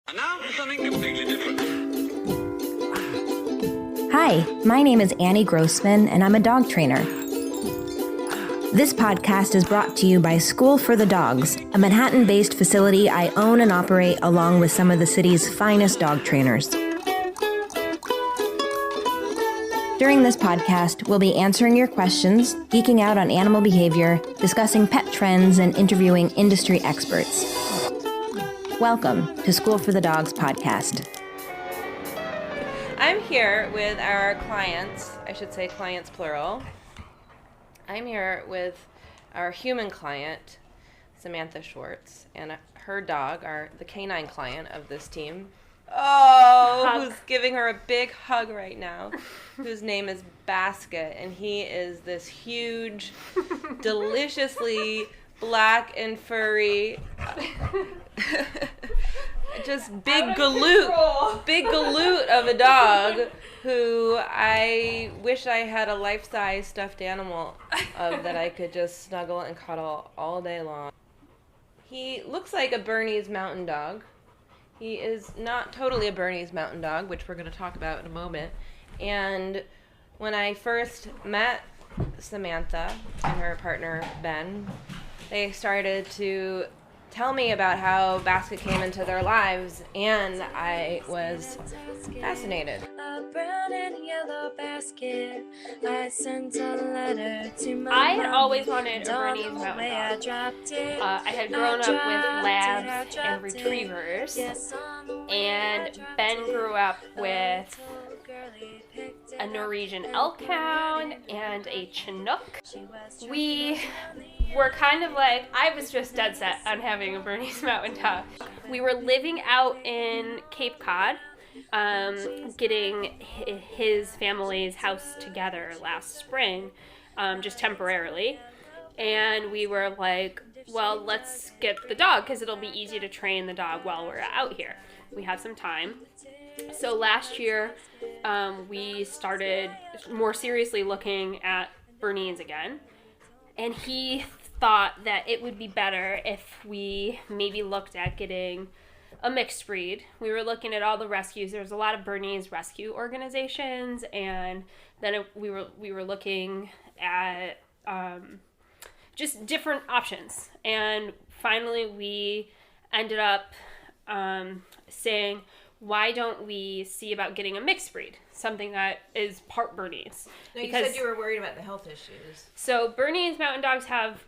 And now for something completely different. Hi, my name is Annie Grossman, and I'm a dog trainer. This podcast is brought to you by School for the Dogs, a Manhattan-based facility I own and operate along with some of the city's finest dog trainers. During this podcast, we'll be answering your questions, geeking out on animal behavior, discussing pet trends, and interviewing industry experts. Welcome to School for the Dogs podcast. I'm here with our clients, I should say clients plural. I'm here with our human client, Samantha Schwartz, and her dog, the canine client of this team. Who's giving her a big hug right now, whose name is Basket, and he is this huge, deliciously black and furry, just big galoot of a dog who I wish I had a life-size stuffed animal of that I could just snuggle and cuddle all day long. He looks like a Bernese Mountain Dog. He is not totally a Bernese Mountain Dog, which we're going to talk about in a moment. And when I first met Samantha and her partner, Ben, they started to tell me about how Basket came into their lives, and I was fascinated. A brown and yellow basket. I sent a letter to my I had always wanted a Bernese Mountain Dog. I had grown up with labs and retrievers, and Ben grew up with a Norwegian Elkhound and a Chinook. We were kind of like, I was just dead set on having a Bernese Mountain Dog. We were living out in Cape Cod, getting his family's house together last spring, just temporarily. And we were like, well, let's get the dog because it'll be easy to train the dog while we're out here. We have some time. So last year, we started more seriously looking at Bernese again. And he thought that it would be better if we maybe looked at getting a mixed breed. We were looking at all the rescues. There's a lot of Bernese rescue organizations, and then we were looking at just different options. And finally, we ended up saying, why don't we see about getting a mixed breed, something that is part Bernese? No, you said you were worried about the health issues. So Bernese Mountain Dogs have,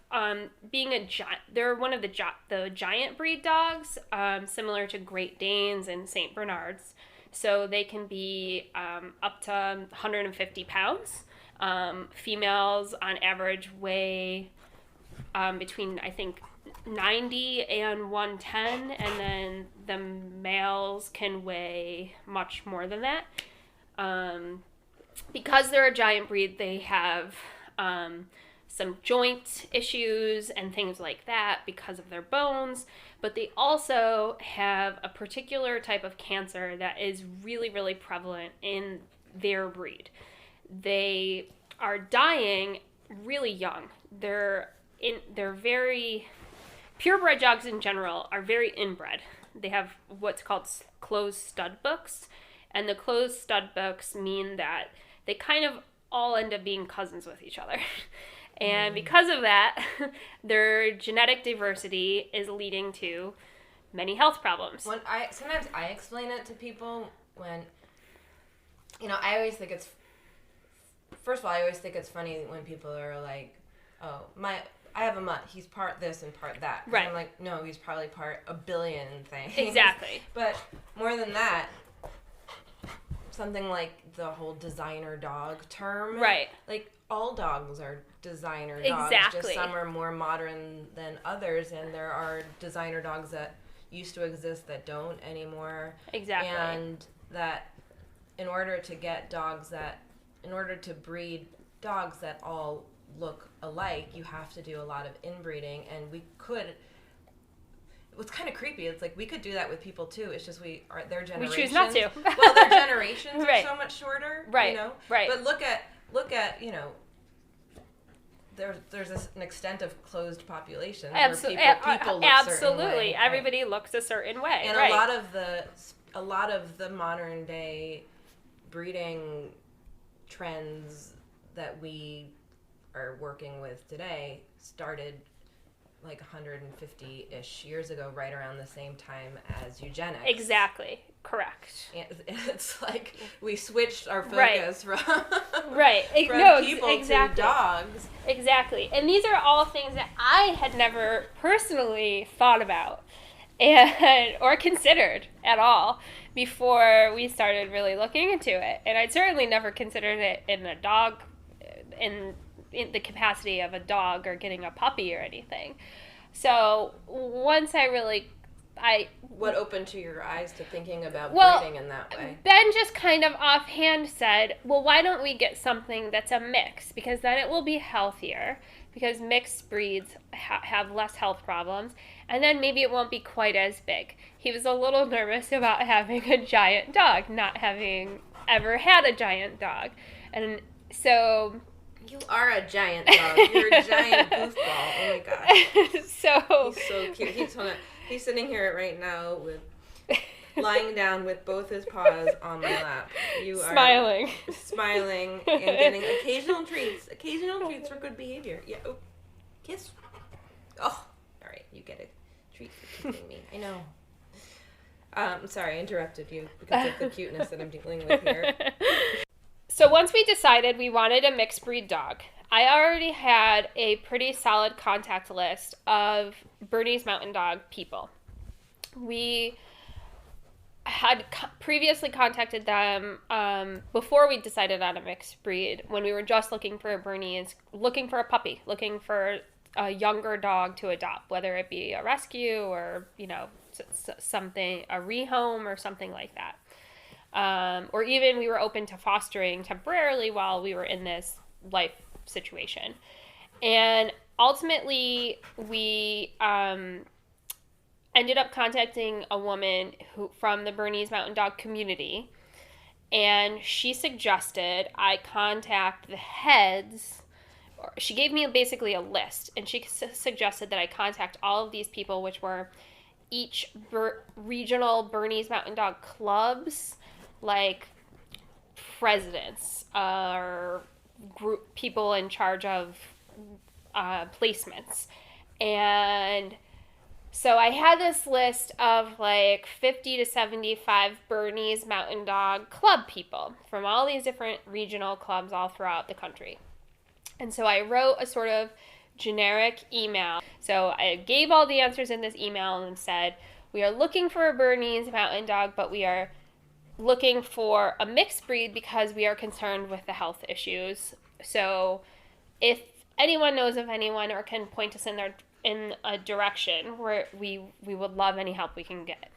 they're one of the giant breed dogs, similar to Great Danes and St. Bernards. So they can be up to 150 pounds. Females on average weigh between, I think, 90 and 110, and then the males can weigh much more than that. Because they're a giant breed, they have some joint issues and things like that because of their bones, but they also have a particular type of cancer that is really, really prevalent in their breed. They are dying really young. They're very... Purebred dogs in general are very inbred. They have what's called closed stud books, and the closed stud books mean that they kind of all end up being cousins with each other. And because of that, their genetic diversity is leading to many health problems. Sometimes I explain it to people when, I always think it's, first of all, I always think it's funny when people are like, oh, I have a mutt. He's part this and part that. Right. And I'm like, no, he's probably part a billion things. Exactly. But more than that, something like the whole designer dog term. Right. Like, all dogs are designer dogs. Exactly. Just some are more modern than others, and there are designer dogs that used to exist that don't anymore. Exactly. And that in order to breed dogs that all look alike, you have to do a lot of inbreeding, and what's kind of creepy, it's like we could do that with people too. It's just their generations. We choose not to. Well, their generations right. are so much shorter. Right. Right. But look at there's an extent of closed populations Absolutely. where people look a certain way. Everybody looks a certain way. And right. a lot of the modern day breeding trends that we are working with today started like 150-ish years ago, right around the same time as eugenics. Exactly. Correct. And it's like we switched our focus from people to dogs. Exactly. And these are all things that I had never personally thought about or considered at all before we started really looking into it. And I'd certainly never considered it in the capacity of a dog or getting a puppy or anything. So once what opened to your eyes to thinking about breeding in that way? Ben just kind of offhand said, well, why don't we get something that's a mix? Because then it will be healthier, because mixed breeds have less health problems, and then maybe it won't be quite as big. He was a little nervous about having a giant dog, not having ever had a giant dog. And so... You are a giant dog. You're a giant goofball. Oh my gosh. He's so cute. He's sitting here right now lying down with both his paws on my lap. You are smiling and getting occasional treats for good behavior. Yeah. Oh, kiss. Oh, all right. You get a treat for kissing me. I know. Sorry, I interrupted you because of the cuteness that I'm dealing with here. So once we decided we wanted a mixed breed dog, I already had a pretty solid contact list of Bernese Mountain Dog people. We had previously contacted them before we decided on a mixed breed, when we were just looking for a Bernese, looking for a puppy, looking for a younger dog to adopt, whether it be a rescue or, something, a rehome or something like that. Or even we were open to fostering temporarily while we were in this life situation. And ultimately, we ended up contacting a woman from the Bernese Mountain Dog community, and she suggested I contact the heads. She gave me basically a list, and she suggested that I contact all of these people, which were each regional Bernese Mountain Dog clubs, like presidents or group people in charge of placements. And so I had this list of like 50 to 75 Bernese Mountain Dog club people from all these different regional clubs all throughout the country. And so I wrote a sort of generic email. So I gave all the answers in this email and said, we are looking for a Bernese Mountain Dog, but we are looking for a mixed breed because we are concerned with the health issues. So if anyone knows of anyone or can point us in a direction where we would love any help we can get.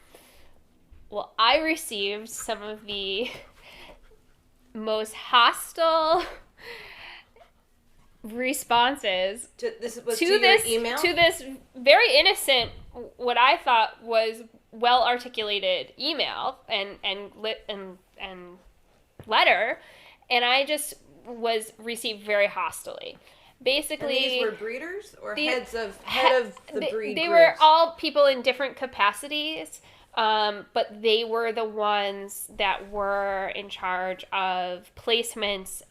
Well, I received some of the most hostile responses to this email? To this very innocent, what I thought was well articulated email and letter, and I just was received very hostily. Basically, and these were breeders or head of the breed They groups? were all people in different capacities, but they were the ones that were in charge of placements,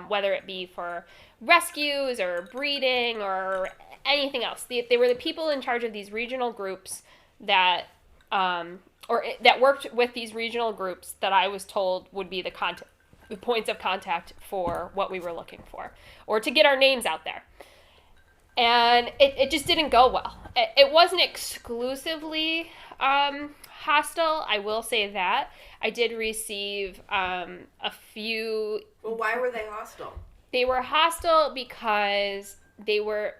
whether it be for rescues or breeding or anything else. They were the people in charge of these regional groups that worked with these regional groups that I was told would be the points of contact for what we were looking for, or to get our names out there. And it just didn't go well. It wasn't exclusively hostile, I will say that. I did receive a few... Well, why were they hostile? They were hostile because they were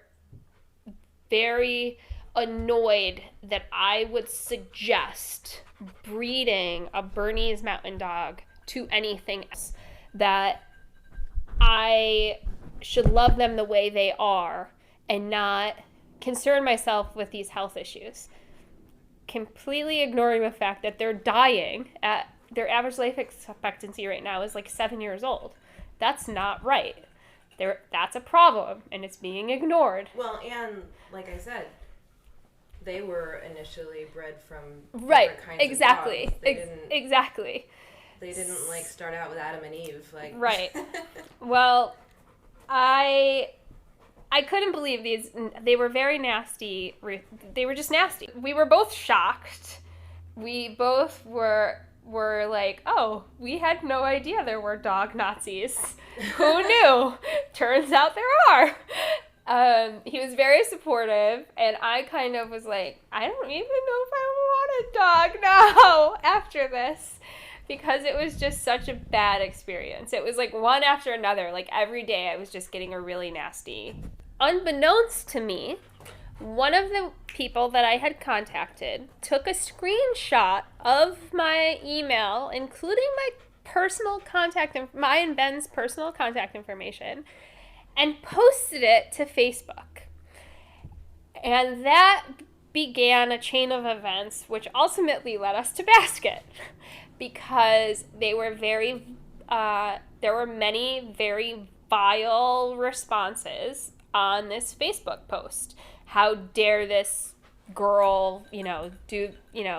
very annoyed that I would suggest breeding a Bernese Mountain Dog to anything else, that I should love them the way they are and not concern myself with these health issues, completely ignoring the fact that they're dying. At their average life expectancy right now is like 7 years old. That's not right. That's a problem, and it's being ignored. Well, and like I said, they were initially bred from Right, different kinds exactly. of dogs. Exactly. They didn't like start out with Adam and Eve, like. Right. Well, I couldn't believe these. They were very nasty. They were just nasty. We were both shocked. We both were like, oh, we had no idea there were dog Nazis. Who knew? Turns out there are. He was very supportive, and I kind of was like, I don't even know if I want a dog now after this, because it was just such a bad experience. It was like one after another. Like every day I was just getting a really nasty. Unbeknownst to me, one of the people that I had contacted took a screenshot of my email, including my and Ben's personal contact information, and posted it to Facebook. And that began a chain of events, which ultimately led us to Basket, because they were there were many very vile responses on this Facebook post. How dare this girl,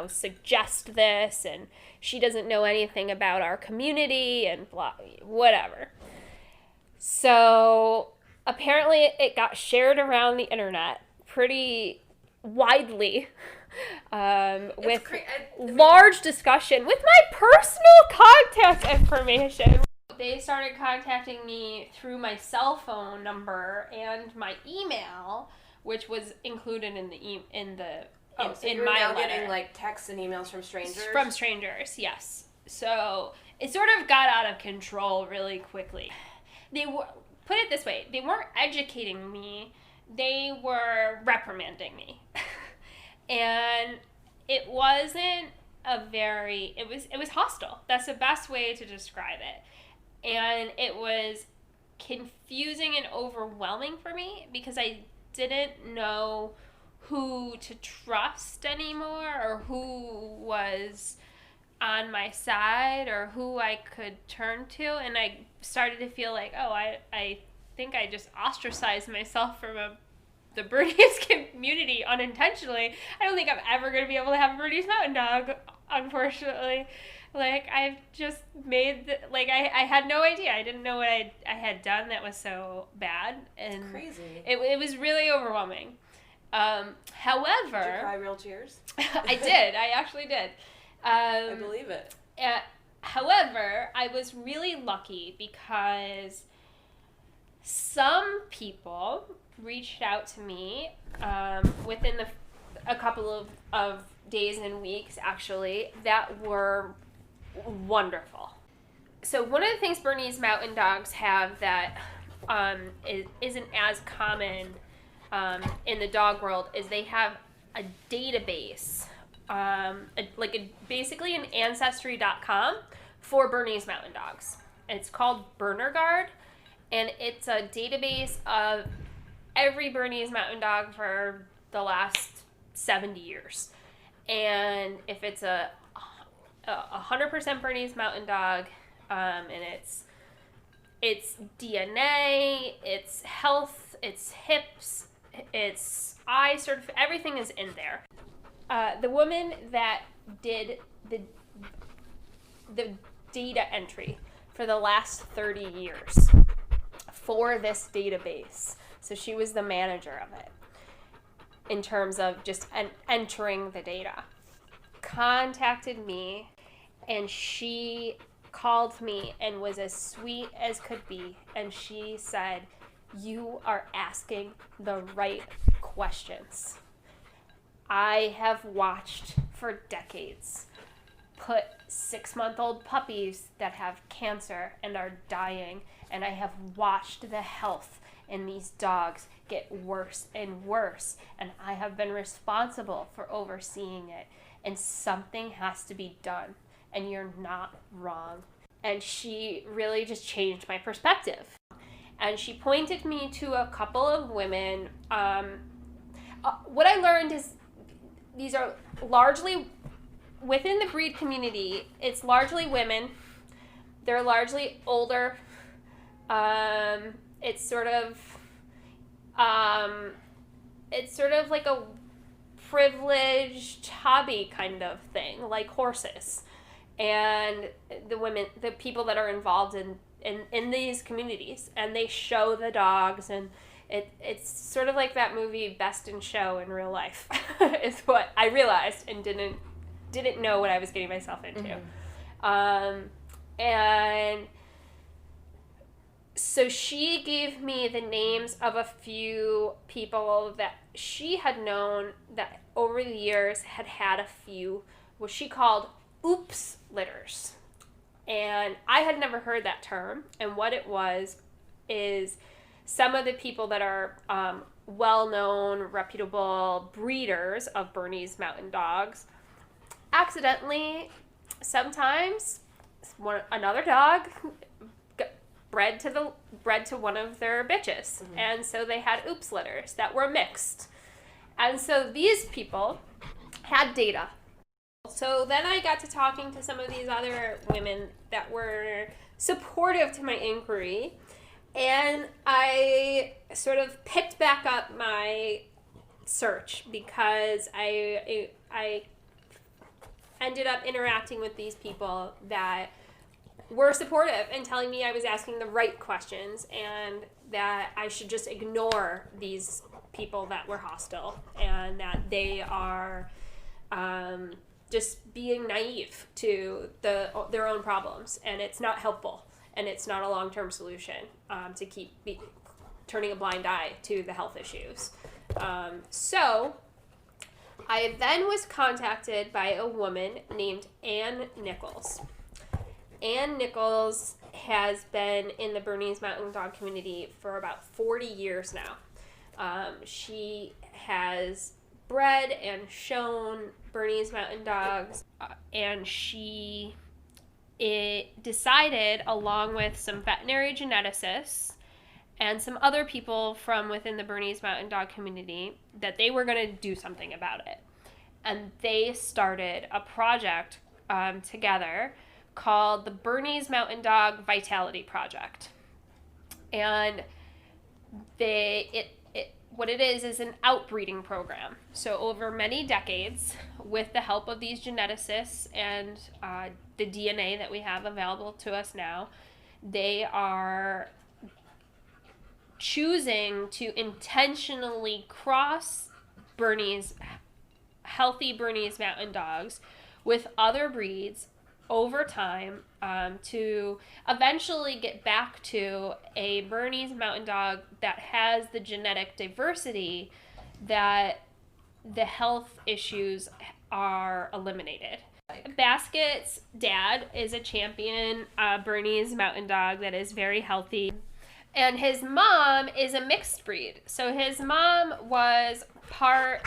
suggest this, and she doesn't know anything about our community, and blah, whatever. So apparently it got shared around the internet pretty widely, with large discussion with my personal contact information. They started contacting me through my cell phone number and my email, which was included in You're my now letter. getting like texts and emails from strangers. From strangers, yes. So it sort of got out of control really quickly. They were, put it this way, they weren't educating me, they were reprimanding me. And it wasn't it was hostile. That's the best way to describe it. And it was confusing and overwhelming for me because I didn't know who to trust anymore, or who was on my side, or who I could turn to. And I started to feel like, oh, I think I just ostracized myself from the Bernese community unintentionally. I don't think I'm ever going to be able to have a Bernese Mountain Dog, unfortunately. Like, I've just made, I had no idea. I didn't know what I had done that was so bad. And it's crazy. It was really overwhelming. However... Did you cry real tears? I did. I actually did. I believe it. However, I was really lucky because some people reached out to me within a couple of days and weeks, actually, that were wonderful. So one of the things Bernese Mountain Dogs have that isn't as common in the dog world is they have a database, basically an Ancestry.com for Bernese Mountain Dogs. It's called BurnerGuard, and it's a database of every Bernese Mountain Dog for the last 70 years. And if it's a 100% Bernese Mountain Dog, and it's DNA, its health, its hips, its eye everything is in there. The woman that did the data entry for the last 30 years for this database, so she was the manager of it in terms of just entering the data, contacted me, and she called me and was as sweet as could be, and she said, "You are asking the right questions. I have watched for decades put 6-month-old puppies that have cancer and are dying, and I have watched the health in these dogs get worse and worse, and I have been responsible for overseeing it, and something has to be done, and you're not wrong." And she really just changed my perspective. And she pointed me to a couple of women. What I learned is these are largely, within the breed community, it's largely women. They're largely older. it's sort of like a privileged hobby kind of thing, like horses. And the people that are involved in these communities, and they show the dogs, and it's sort of like that movie Best in Show in real life, is what I realized, and didn't know what I was getting myself into. And so she gave me the names of a few people that she had known that over the years had a few what she called oops litters. And I had never heard that term. And what it was is some of the people that are well-known, reputable breeders of Bernese Mountain Dogs accidentally, sometimes, another dog bred to one of their bitches. And so they had oops litters that were mixed. And so these people had data. So then I got to talking to some of these other women that were supportive to my inquiry, and I sort of picked back up my search because I ended up interacting with these people that were supportive and telling me I was asking the right questions and that I should just ignore these people that were hostile and that they are just being naive to their own problems, and it's not helpful, and it's not a long-term solution to keep turning a blind eye to the health issues. So I then was contacted by a woman named Nichols. Nichols has been in the Bernese Mountain Dog community for about 40 years now. She has bred and shown Bernese Mountain Dogs, and she decided, along with some veterinary geneticists and some other people from within the Bernese Mountain Dog community, that they were going to do something about it. And they started a project together called the Bernese Mountain Dog Vitality Project. And what it is an outbreeding program. So over many decades, with the help of these geneticists and the DNA that we have available to us now, they are choosing to intentionally cross healthy Bernese Mountain Dogs with other breeds over time to eventually get back to a Bernese Mountain Dog that has the genetic diversity that the health issues are eliminated. Basket's dad is a champion Bernese Mountain Dog that is very healthy. And his mom is a mixed breed. So his mom was part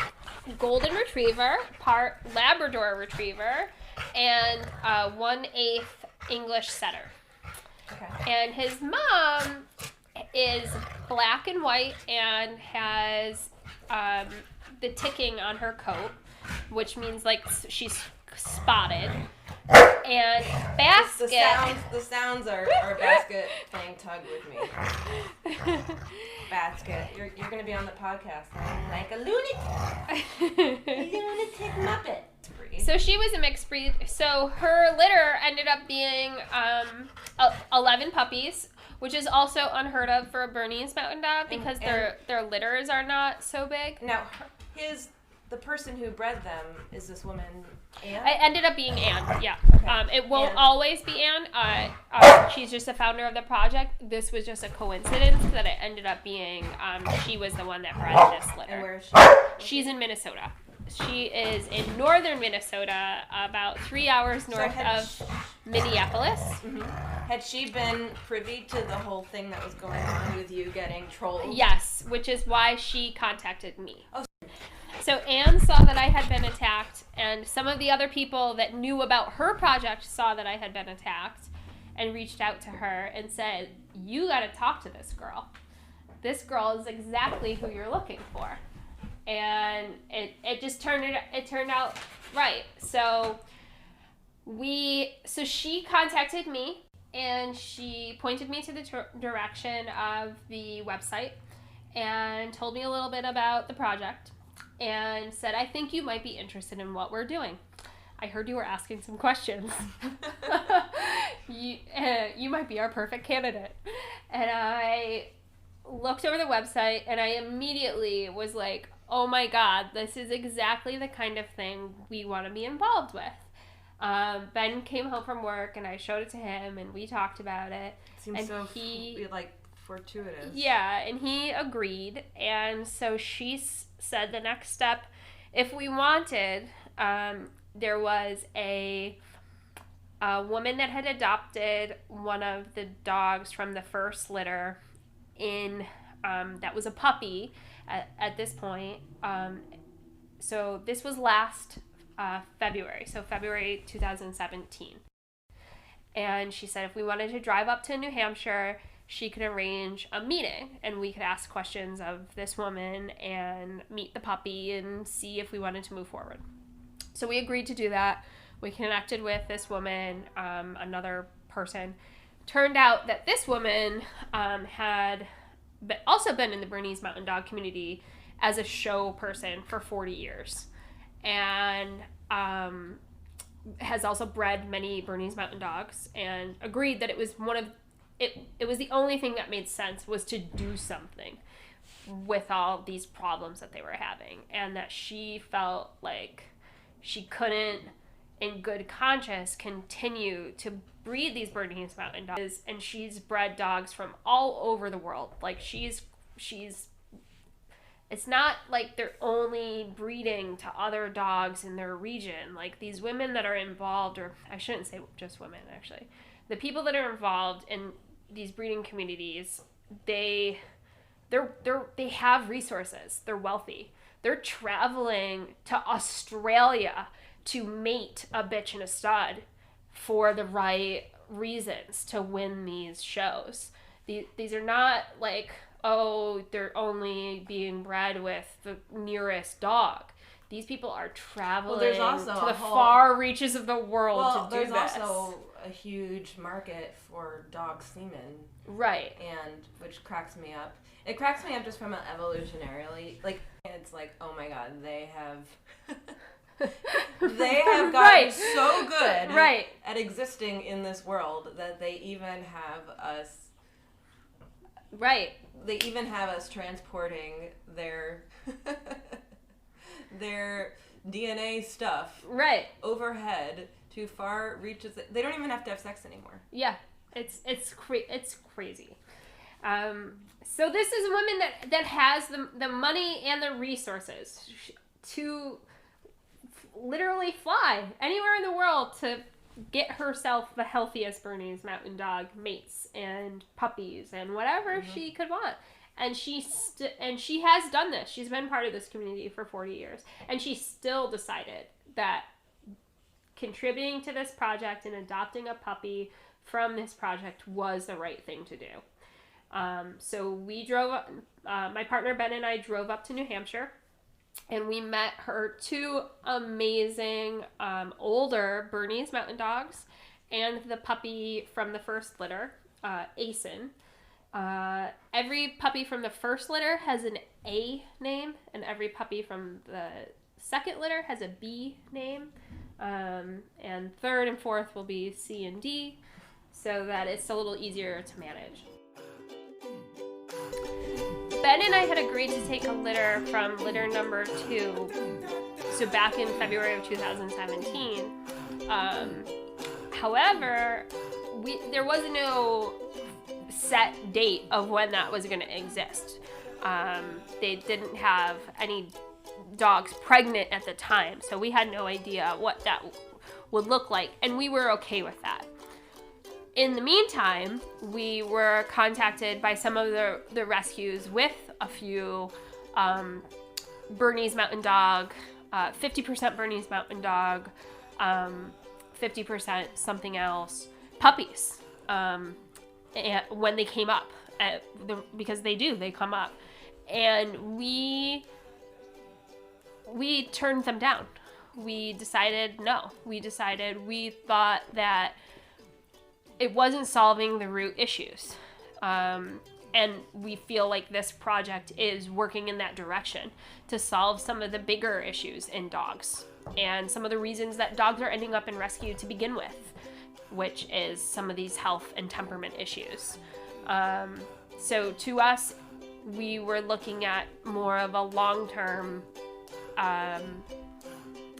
Golden Retriever, part Labrador Retriever, and 1/8 English Setter. Okay. And his mom is black and white and has the ticking on her coat, which means like she's spotted. And Basket... The sounds are Basket playing tug with me. Basket, you're going to be on the podcast. Like a lunatic muppet. So she was a mixed breed. So her litter ended up being 11 puppies, which is also unheard of for a Bernese Mountain Dog because their litters are not so big. Now, the person who bred them is this woman, Anne? It ended up being Anne, yeah. Okay. It won't always be Anne. She's just the founder of the project. This was just a coincidence that it ended up being, she was the one that bred this litter. And where is she? She's in Minnesota. She is in northern Minnesota, about 3 hours north of Minneapolis. Mm-hmm. Had she been privy to the whole thing that was going on with you getting trolled? Yes, which is why she contacted me. Oh. So Anne saw that I had been attacked, and some of the other people that knew about her project saw that I had been attacked and reached out to her and said, "You got to talk to this girl. This girl is exactly who you're looking for." And it just turned out right. So she contacted me, and she pointed me to the direction of the website and told me a little bit about the project and said, I think you might be interested in what we're doing. I heard you were asking some questions. You might be our perfect candidate. And I looked over the website and I immediately was like, oh my God, this is exactly the kind of thing we want to be involved with. Ben came home from work and I showed it to him and we talked about it. Seems and so he, fortuitous. Yeah, and he agreed. And so she said the next step, if we wanted, there was a woman that had adopted one of the dogs from the first litter that was a puppy at this point. So this was last February, so February 2017. And she said if we wanted to drive up to New Hampshire, she could arrange a meeting and we could ask questions of this woman and meet the puppy and see if we wanted to move forward. So we agreed to do that. We connected with this woman, another person. Turned out that this woman had also been in the Bernese Mountain Dog community as a show person for 40 years. And has also bred many Bernese Mountain Dogs and agreed that it was it was the only thing that made sense was to do something with all these problems that they were having, and that she felt like she couldn't in good conscience continue to breed these Bernese Mountain Dogs. And she's bred dogs from all over the world. Like she's it's not like they're only breeding to other dogs in their region. Like these women that are involved, or I shouldn't say just women actually, the people that are involved in these breeding communities, they have resources. They're wealthy. They're traveling to Australia to mate a bitch and a stud for the right reasons to win these shows. These are not like, oh, they're only being bred with the nearest dog. These people are traveling to the far reaches of the world to do this. There's also a huge market for dog semen. Right. And which cracks me up. It cracks me up just from an evolutionarily, like, it's like, oh my God, they have gotten right. so good right. at existing in this world that they even have us. Right. They even have us transporting their DNA stuff right overhead to far reaches. They don't even have to have sex anymore. Yeah, it's crazy. So this is a woman that has the money and the resources to literally fly anywhere in the world to get herself the healthiest Bernese Mountain Dog mates and puppies and whatever she could want. And she has done this. She's been part of this community for 40 years. And she still decided that contributing to this project and adopting a puppy from this project was the right thing to do. So we drove, my partner Ben and I drove up to New Hampshire, and we met her two amazing older Bernese Mountain Dogs and the puppy from the first litter, Asen. Every puppy from the first litter has an A name, and every puppy from the second litter has a B name. And third and fourth will be C and D, so that it's a little easier to manage. Ben and I had agreed to take a litter from litter number 2, so back in February of 2017. However, there was no set date of when that was going to exist. They didn't have any dogs pregnant at the time, so we had no idea what that would look like, and we were okay with that. In the meantime, we were contacted by some of the rescues with a few Bernese Mountain Dog, 50% Bernese Mountain Dog, 50% something else, puppies, and when they came up, because they come up. And we turned them down. We decided no. We thought that it wasn't solving the root issues. And we feel like this project is working in that direction to solve some of the bigger issues in dogs and some of the reasons that dogs are ending up in rescue to begin with, which is some of these health and temperament issues. So to us, we were looking at more of a long-term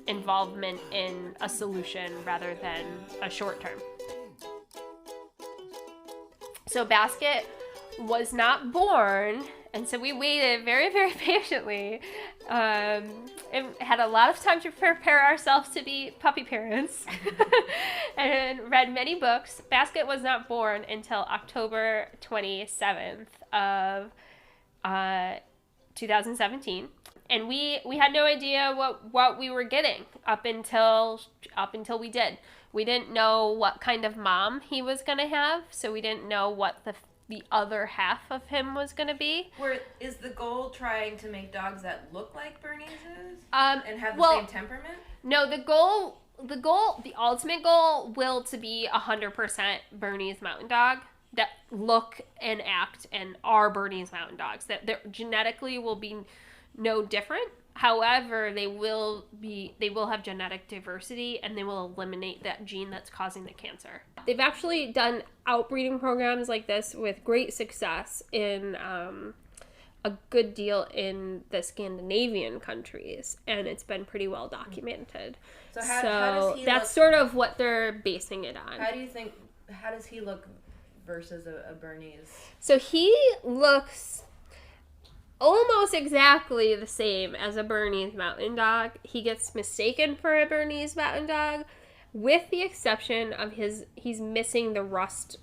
involvement in a solution rather than a short-term. So Basket was not born, and so we waited very, very patiently and had a lot of time to prepare ourselves to be puppy parents and read many books. Basket was not born until October 27th of 2017, and we had no idea what we were getting up until we did. We didn't know what kind of mom he was going to have, so we didn't know what the other half of him was going to be. Is the goal trying to make dogs that look like Berneses and have the same temperament? No, the ultimate goal will to be 100% Bernese Mountain Dog that look and act and are Bernese Mountain Dogs. That genetically will be no different. However, they will have genetic diversity, and they will eliminate that gene that's causing the cancer. They've actually done outbreeding programs like this with great success in a good deal in the Scandinavian countries, and it's been pretty well documented. So how does he that's look, sort of what they're basing it on. How does he look versus a Bernese? So he looks almost exactly the same as a Bernese Mountain Dog. He gets mistaken for a Bernese Mountain Dog, with the exception of he's missing the rust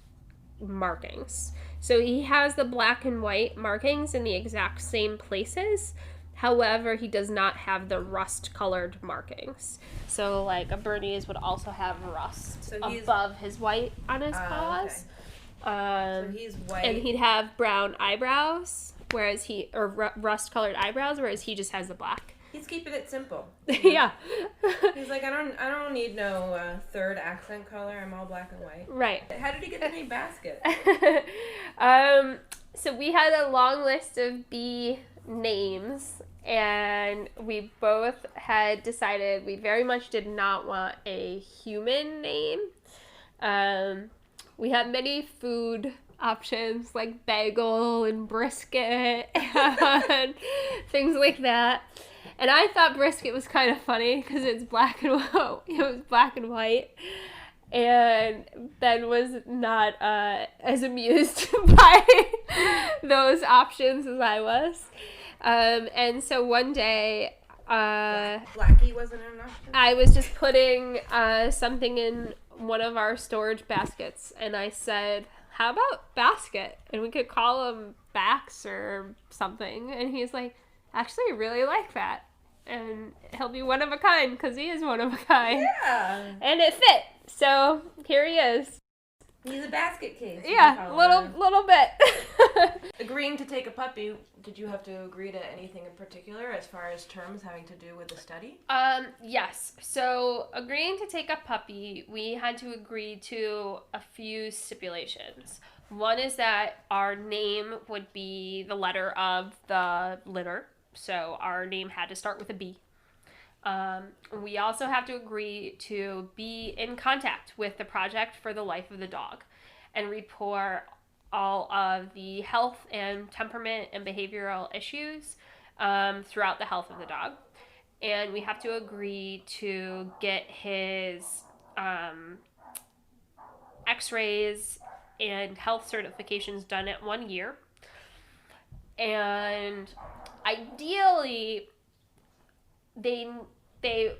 markings. So he has the black and white markings in the exact same places. However, he does not have the rust-colored markings. So, like, a Bernese would also have rust above his white on his paws. Okay. So he's white. And he'd have brown eyebrows, rust-colored eyebrows, whereas he just has the black. He's keeping it simple. Yeah. He's like, I don't need no third accent color. I'm all black and white. Right. How did he get the name Basket? So we had a long list of bee names, and we both had decided we very much did not want a human name. We had many food options like bagel and brisket and things like that. And I thought brisket was kind of funny because it's black and white. It was black and white. And Ben was not as amused by those options as I was. And so one day, Blackie wasn't an option? I was just putting something in one of our storage baskets, and I said, how about Basket? And we could call him Bax or something. And he's like, actually, I really like that. And he'll be one of a kind, because he is one of a kind. Yeah. And it fit. So here he is. He's a basket case. Yeah, little bit. Agreeing to take a puppy, did you have to agree to anything in particular as far as terms having to do with the study? Yes. So agreeing to take a puppy, we had to agree to a few stipulations. One is that our name would be the letter of the litter. So our name had to start with a B. We also have to agree to be in contact with the project for the life of the dog and report all of the health and temperament and behavioral issues throughout the health of the dog. And we have to agree to get his x-rays and health certifications done at 1 year. And ideally, they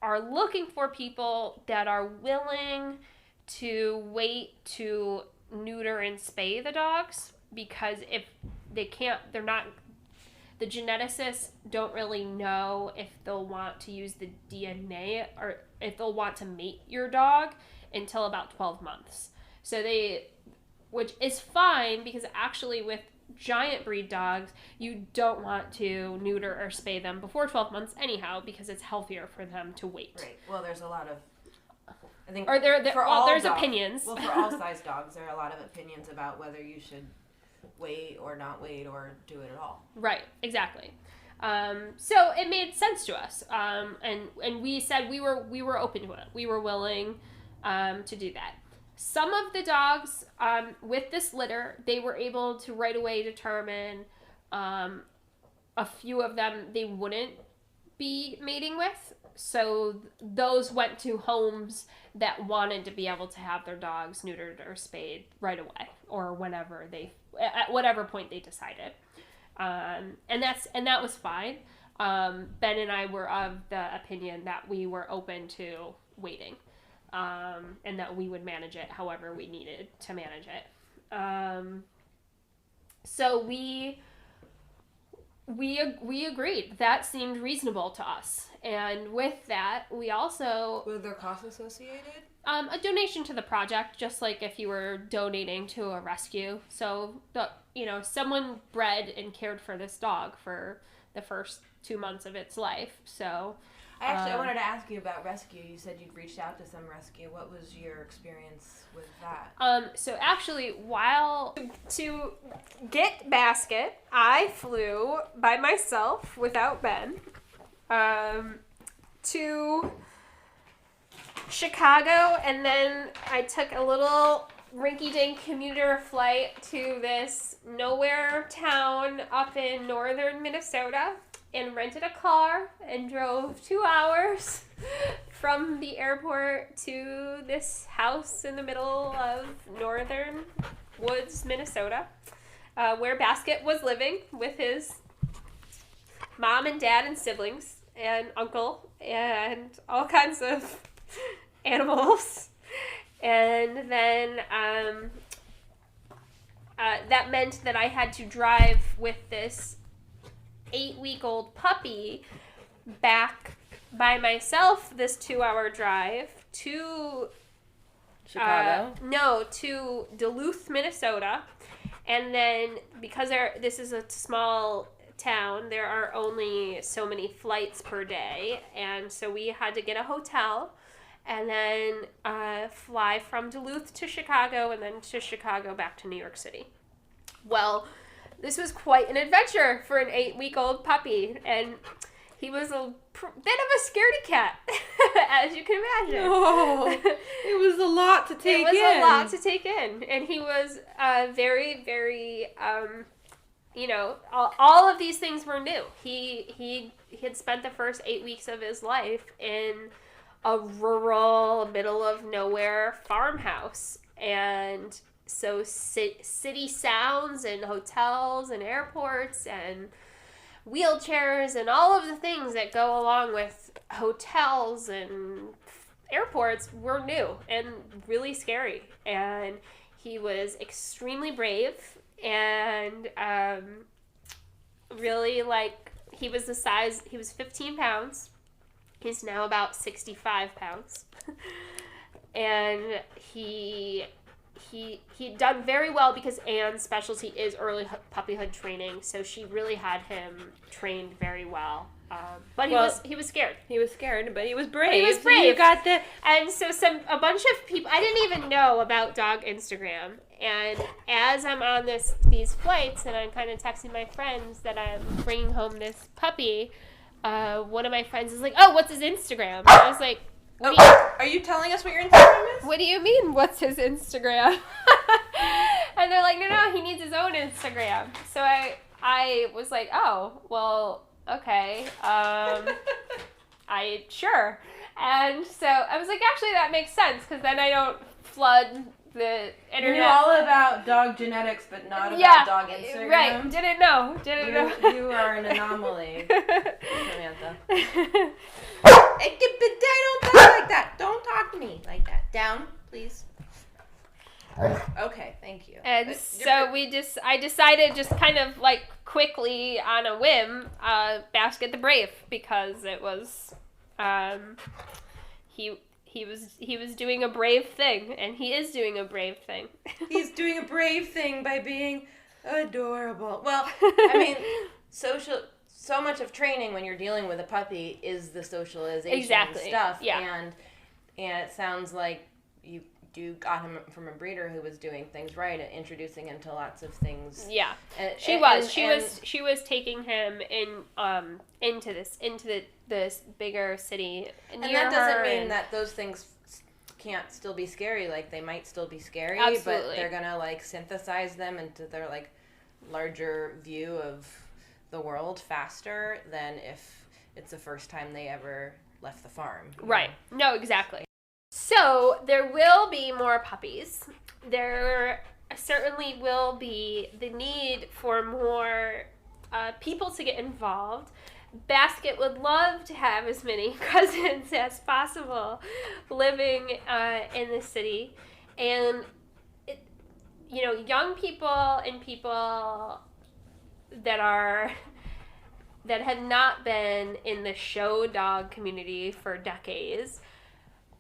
are looking for people that are willing to wait to neuter and spay the dogs, because if they can't, they're not, the geneticists don't really know if they'll want to use the DNA or if they'll want to mate your dog until about 12 months. So which is fine, because actually with giant breed dogs, you don't want to neuter or spay them before 12 months anyhow, because it's healthier for them to wait. Right. Well, there's a lot of I think Or there's dogs, opinions. Well, for all size dogs, there are a lot of opinions about whether you should wait or not wait or do it at all. Right, exactly. So it made sense to us, and we said we were open to it. We were willing to do that. Some of the dogs with this litter, they were able to right away determine a few of them they wouldn't be mating with. So those went to homes that wanted to be able to have their dogs neutered or spayed right away, or whenever at whatever point they decided. And that was fine. Ben and I were of the opinion that we were open to waiting, and that we would manage it however we needed to manage it. So we agreed. That seemed reasonable to us. And with that, we also... Were there costs associated? A donation to the project, just like if you were donating to a rescue. So, someone bred and cared for this dog for the first 2 months of its life. So... I wanted to ask you about rescue. You said you'd reached out to some rescue. What was your experience with that? So actually, to get Basket, I flew by myself without Ben to Chicago, and then I took a little rinky-dink commuter flight to this nowhere town up in northern Minnesota, and rented a car and drove 2 hours from the airport to this house in the middle of northern woods, Minnesota, where Basket was living with his mom and dad and siblings and uncle and all kinds of animals. And then that meant that I had to drive with this 8-week-old puppy back by myself this 2-hour drive to Chicago? to Duluth, Minnesota. And then because this is a small town, there are only so many flights per day, and so we had to get a hotel and then fly from Duluth to Chicago, and then to Chicago back to New York City. Well, this was quite an adventure for an 8-week-old puppy, and he was a bit of a scaredy cat, as you can imagine. Oh, it was a lot to take in. It was a lot to take in, and he was very, very, all of these things were new. He had spent the first 8 weeks of his life in a rural, middle of nowhere farmhouse, and so city sounds and hotels and airports and wheelchairs and all of the things that go along with hotels and airports were new and really scary. And he was extremely brave and really, he was 15 pounds. He's now about 65 pounds. And he'd done very well because Anne's specialty is early puppyhood training, so she really had him trained very well. But he was scared. He was scared, but he was brave. But he was brave. So you got the... And so a bunch of people, I didn't even know about dog Instagram. And as I'm on these flights and I'm kind of texting my friends that I'm bringing home this puppy, one of my friends is like, "Oh, what's his Instagram?" And I was like, are you telling us what your Instagram is? "What do you mean, what's his Instagram?" And they're like, no, he needs his own Instagram. So I was like, "Oh, well, okay. Sure." And so I was like, actually, that makes sense, because then I don't flood the internet. You knew all about dog genetics, but not about dog Instagram. Right. Didn't know. You are an anomaly, Samantha. Don't talk like that. Don't talk to me like that. Down, please. Okay, thank you. And so I decided just kind of quickly on a whim, Basket the Brave, because it was, he was doing a brave thing, and he is doing a brave thing. He's doing a brave thing by being adorable. Well, I mean, so much of training when you're dealing with a puppy is the socialization stuff. Yeah. And And it sounds like you got him from a breeder who was doing things right and introducing him to lots of things. Yeah, she was taking him into this bigger city. And that doesn't mean that those things can't still be scary. Like, they might still be scary, absolutely, but they're gonna like synthesize them into their like larger view of the world faster than if it's the first time they ever left the farm. Right. No, exactly. So there will be more puppies. There certainly will be the need for more people to get involved. Basket would love to have as many cousins as possible living in the city. And, young people and people that have not been in the show dog community for decades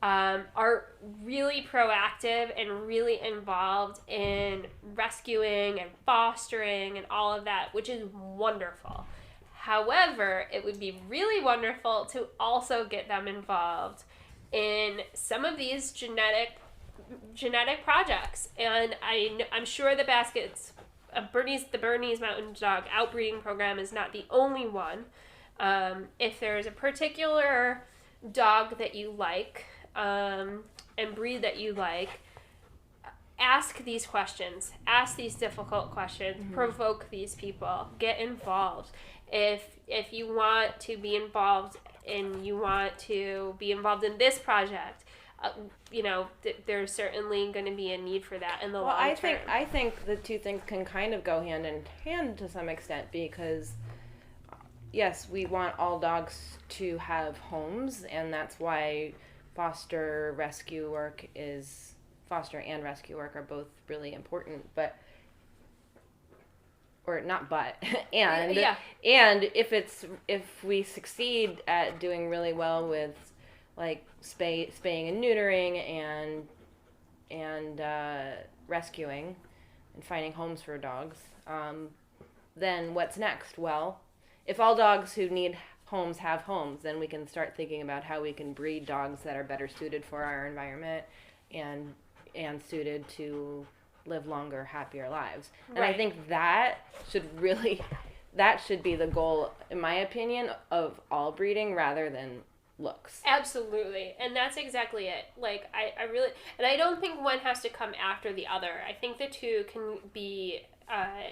are really proactive and really involved in rescuing and fostering and all of that, which is wonderful. However, it would be really wonderful to also get them involved in some of these genetic projects. And I'm sure the Basket's the Bernese Mountain Dog outbreeding program is not the only one. If there's a particular dog that you like, and breed that you like, ask these questions, ask these difficult questions, provoke these people, get involved. If you want to be involved and you want to be involved in this project, there's certainly going to be a need for that in the long term. I think the two things can kind of go hand in hand to some extent, because yes, we want all dogs to have homes, and that's why foster and rescue work are both really important, and if we succeed at doing really well with like spaying and neutering and rescuing and finding homes for dogs, then what's next? Well, if all dogs who need homes have homes, then we can start thinking about how we can breed dogs that are better suited for our environment and suited to live longer, happier lives. And I think that should be the goal, in my opinion, of all breeding rather than looks. Absolutely. And that's exactly it. Like, I really, and I don't think one has to come after the other. I think the two can be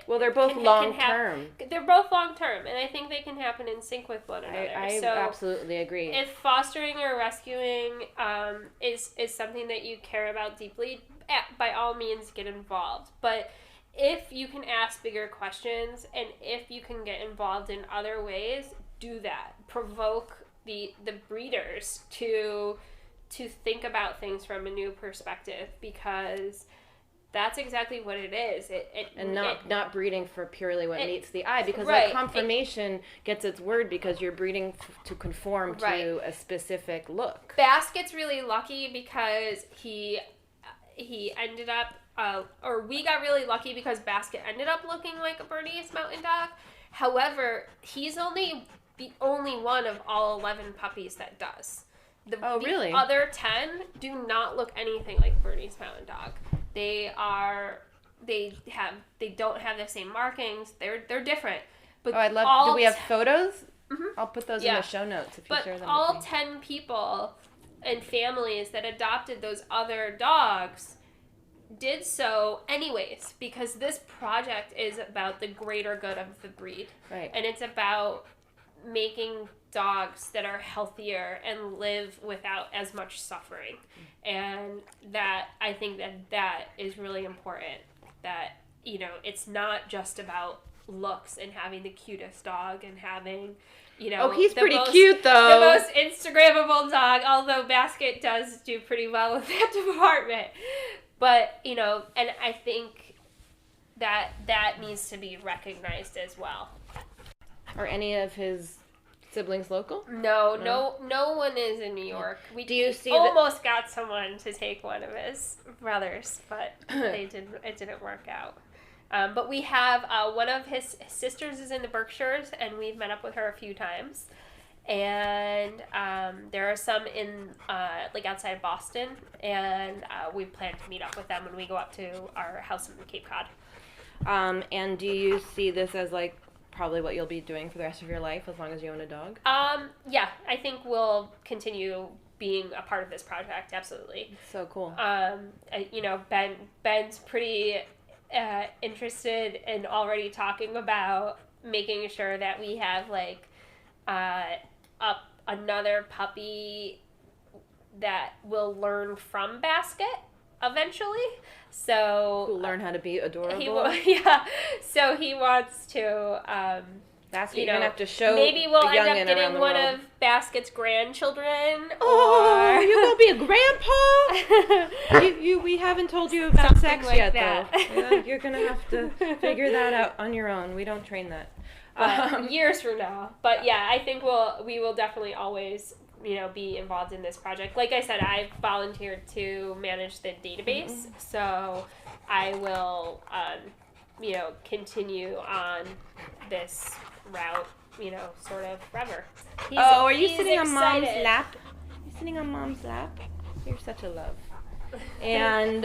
they're both long-term. They're both long-term, and I think they can happen in sync with one another. I absolutely agree. If fostering or rescuing is something that you care about deeply, by all means get involved. But if you can ask bigger questions, and if you can get involved in other ways, do that. Provoke the breeders to think about things from a new perspective, because that's exactly what it is. Not breeding for purely what meets the eye, because that conformation gets its word because you're breeding to conform to a specific look. Basket's really lucky because he ended up, we got really lucky because Basket ended up looking like a Bernese Mountain Dog. However, he's the only one of all 11 puppies that does. Really? The other 10 do not look anything like a Bernese Mountain Dog. They don't have the same markings. They're different. But do we have photos? Mm-hmm. I'll put those in the show notes if you share them. But all 10 people and families that adopted those other dogs did so anyways, because this project is about the greater good of the breed. Right. And it's about making dogs that are healthier and live without as much suffering. And that, I think that is really important, that, it's not just about looks and having the cutest dog and having, he's pretty cute though. The most Instagrammable dog, although Basket does do pretty well with that department. But, and I think that needs to be recognized as well. Are any of his siblings local? No one is in New York. Do you see almost got someone to take one of his brothers, but it didn't work out. But we have one of his sisters is in the Berkshires, and we've met up with her a few times. and there are some in like outside of Boston, and we plan to meet up with them when we go up to our house in Cape Cod. And do you see this as like probably what you'll be doing for the rest of your life as long as you own a dog? Yeah, I think we'll continue being a part of this project. Absolutely. So cool. You know, Ben's pretty interested in already talking about making sure that we have like another puppy that will learn from Basket eventually. So Who'll learn how to be adorable. So he wants to. Basket, you're gonna have to show. Maybe we'll the end up youngin' around getting the one world. of Basket's grandchildren. Oh, or you gonna be a grandpa? We haven't told you about Something sex like yet, that. though. Yeah, you're gonna have to figure that out on your own. We don't train that. Years from now. But yeah, I think we will definitely always, you know, be involved in this project. Like I said, I've volunteered to manage the database, so I will, you know, continue on this route, you know, sort of forever. Are you he's sitting on Mom's excited. lap? You sitting on Mom's lap? You're such a love. And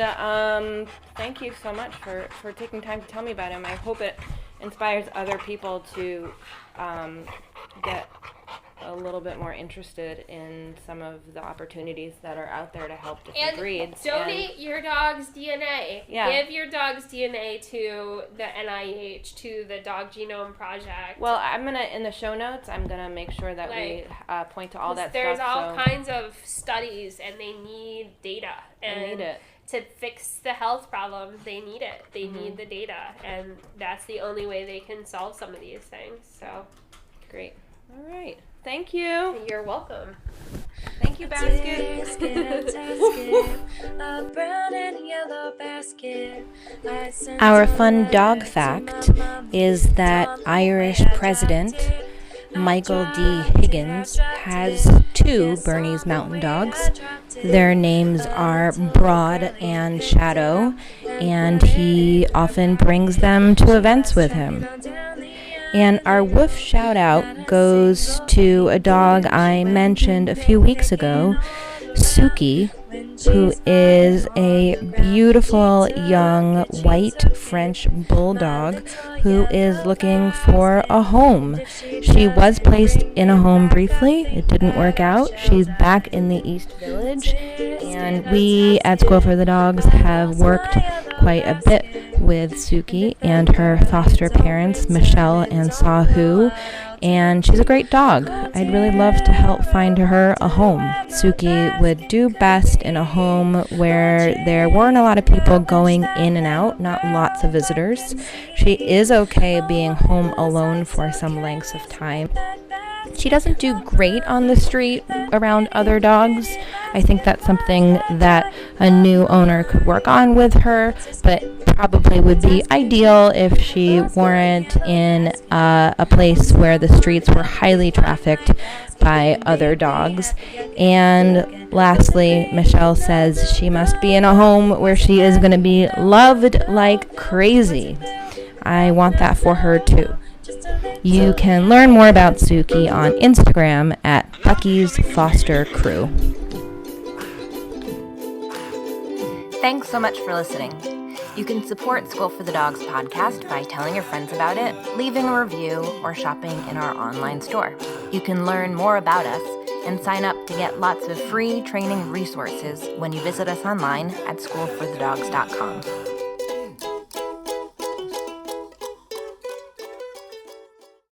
thank you so much for taking time to tell me about him. I hope it inspires other people to get a little bit more interested in some of the opportunities that are out there to help different breeds. Donate your dog's DNA. Yeah. Give your dog's DNA to the NIH, to the Dog Genome Project. Well, I'm gonna in the show notes. I'm gonna make sure that we point to all that there's stuff. There's all kinds of studies, and they need data. And they need it. To fix the health problems, they need it. They need the data, and that's the only way they can solve some of these things. So, great. All right. Thank you. You're welcome. Thank you, Basket. A brown and yellow basket. Our fun dog fact is that Irish President Michael D. Higgins has 2 Bernese Mountain Dogs. Their names are Broad and Shadow, and he often brings them to events with him. And our woof shout out goes to a dog I mentioned a few weeks ago, Suki, who is a beautiful young white French bulldog who is looking for a home. She was placed in a home briefly. It didn't work out. She's back in the East Village, and we at School for the Dogs have worked quite a bit with Suki and her foster parents, Michelle and Sahu, and she's a great dog. I'd really love to help find her a home. Suki would do best in a home where there weren't a lot of people going in and out, not lots of visitors. She is okay being home alone for some lengths of time. She doesn't do great on the street around other dogs. I think that's something that a new owner could work on with her, but probably would be ideal if she weren't in a place where the streets were highly trafficked by other dogs. And lastly, Michelle says she must be in a home where she is going to be loved like crazy. I want that for her too. You can learn more about Suki on Instagram at Bucky's Foster Crew. Thanks so much for listening. You can support School for the Dogs podcast by telling your friends about it, leaving a review, or shopping in our online store. You can learn more about us and sign up to get lots of free training resources when you visit us online at schoolforthedogs.com.